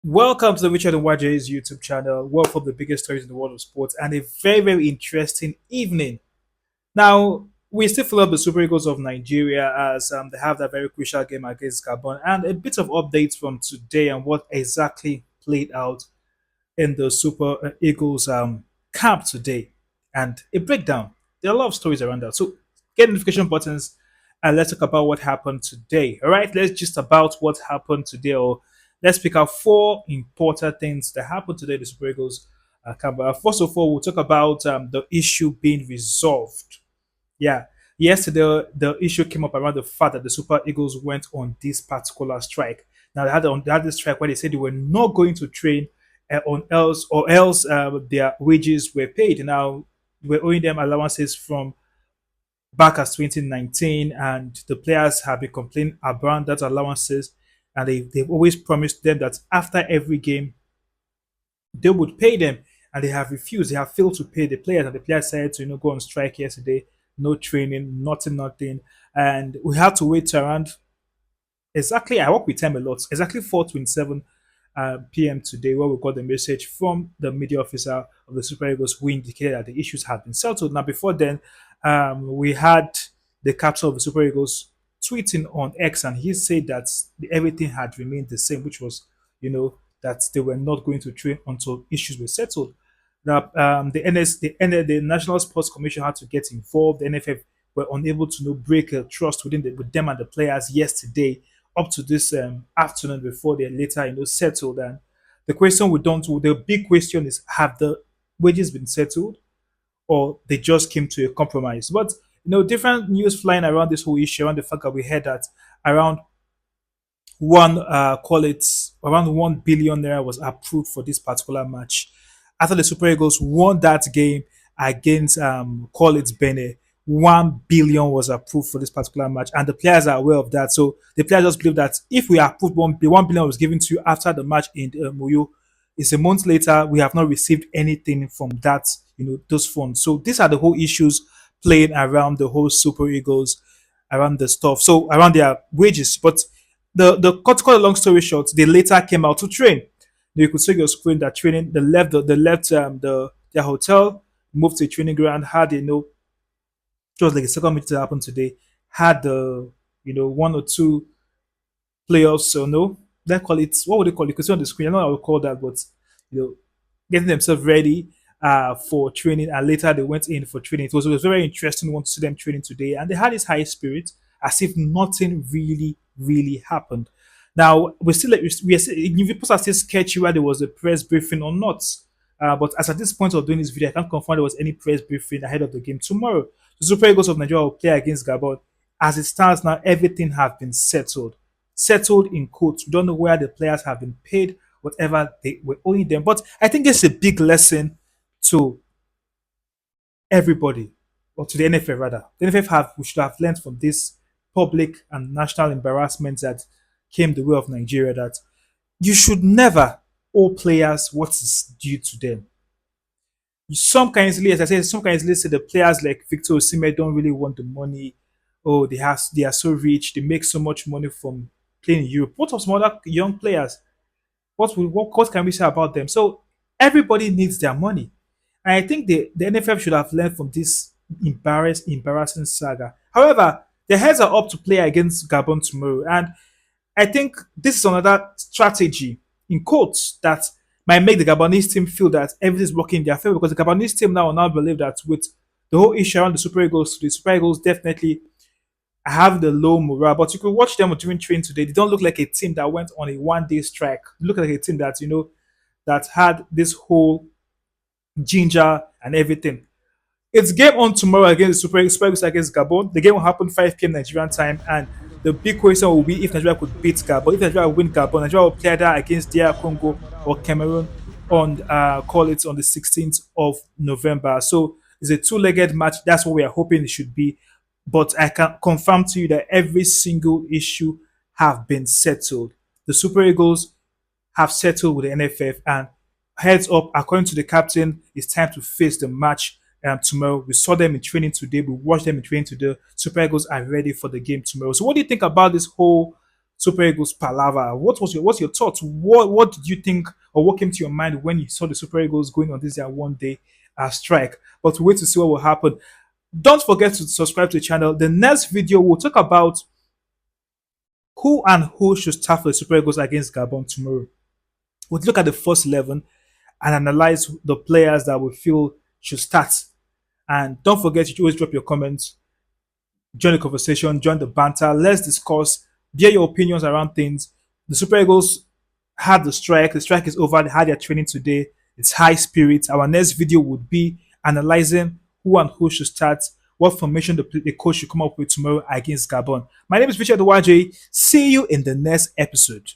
Welcome to the Richard and YJ's YouTube channel, one of the biggest stories in the world of sports, and a very, very interesting evening. Now, we still follow up the Super Eagles of Nigeria as they have that very crucial game against Gabon, and a bit of updates from today and what exactly played out in the Super Eagles camp today, and a breakdown. There are a lot of stories around that. So, get notification buttons and let's talk about what happened today. All right, let's just about what happened today, or let's pick out four important things that happened today. The Super Eagles camp. First of all, we'll talk about the issue being resolved. Yeah. Yesterday, the issue came up around the fact that the Super Eagles went on this particular strike. Now, they had this strike where they said they were not going to train on else, or else their wages were paid. Now, we're owing them allowances from back as 2019, and the players have been complaining about that allowances. And they've always promised them that after every game, they would pay them, and they have refused. They have failed to pay the players, and the players said to go on strike yesterday. No training, nothing, and we had to wait around exactly. I work with them a lot. Exactly 4:27 p.m. today, where we got the message from the media officer of the Super Eagles, who indicated that the issues had been settled. Now, before then, we had the captain of the Super Eagles tweeting on X, and he said that everything had remained the same, which was, that they were not going to train until issues were settled. Now, the National Sports Commission had to get involved. The NFF were unable to break a trust with them and the players yesterday up to this afternoon before they later settled. And the question we don't the big question is, have the wages been settled, or they just came to a compromise? But different news flying around this whole issue, around the fact that we heard that around one call it around 1 billion naira was approved for this particular match after the Super Eagles won that game against call it Benin. 1 billion was approved for this particular match, and the players are aware of that. So the players just believe that if we approved 1 billion was given to you after the match in Moyo, it's a month later, we have not received anything from that, those funds. So these are the whole issues playing around the whole Super Eagles, around the stuff. So around their wages. But cut a long story short, they later came out to train. You could see your screen that training. The their hotel, moved to a training ground, had it was like a second meeting that happened today. Had the one or two players, so no, they call it, what would they call it? Because on the screen, I know I would call that, but you know, getting themselves ready for training, and later they went in for training. It was very interesting one to see them training today, and they had this high spirit as if nothing really happened. Now we're still like we are still, people are still sketchy whether there was a press briefing or not. But as at this point of doing this video, I can't confirm there was any press briefing ahead of the game tomorrow. The Super Eagles of Nigeria will play against Gabon. As it stands now, everything has been settled. Settled in quotes. We don't know where the players have been paid, whatever they were owing them. But I think it's a big lesson to everybody, or to the NFF rather. The NFF we should have learned from this public and national embarrassment that came the way of Nigeria, that you should never owe players what is due to them. Some can easily, as I said, some can easily say the players like Victor Osimhen don't really want the money. Oh, they are so rich, they make so much money from playing in Europe. What of some other young players? What can we say about them? So everybody needs their money. And I think the NFF should have learned from this embarrassing saga. However, the heads are up to play against Gabon tomorrow. And I think this is another strategy, in quotes, that might make the Gabonese team feel that everything is working in their favor, because the Gabonese team now believe that with the whole issue around the Super Eagles definitely have the low morale. But you could watch them during training today. They don't look like a team that went on a 1 day strike. They look like a team that that had this whole ginger and everything. It's game on tomorrow against the Super Eagles against Gabon. The game will happen 5 p.m. Nigerian time, and the big question will be if Nigeria could beat Gabon. If Nigeria will win Gabon, Nigeria will play that against DR Congo or Cameroon on call it on the 16th of November. So it's a two-legged match. That's what we are hoping it should be. But I can confirm to you that every single issue have been settled. The Super Eagles have settled with the NFF, and heads up, according to the captain, it's time to face the match tomorrow. We saw them in training today. We watched them in training today. Super Eagles are ready for the game tomorrow. So, what do you think about this whole Super Eagles palaver. What's your thoughts? What did you think, or what came to your mind when you saw the Super Eagles going on this their 1 day strike? But we wait to see what will happen. Don't forget to subscribe to the channel. The next video we'll talk about who and who should start for the Super Eagles against Gabon tomorrow. We'll look at the first 11 and analyze the players that we feel should start. And don't forget to always drop your comments, join the conversation, join the banter. Let's discuss, share your opinions around things. The Super Eagles had the strike. The strike is over. They had their training today. It's high spirit. Our next video would be analyzing who and who should start, what formation the coach should come up with tomorrow against Gabon. My name is Richard Owaje. See you in the next episode.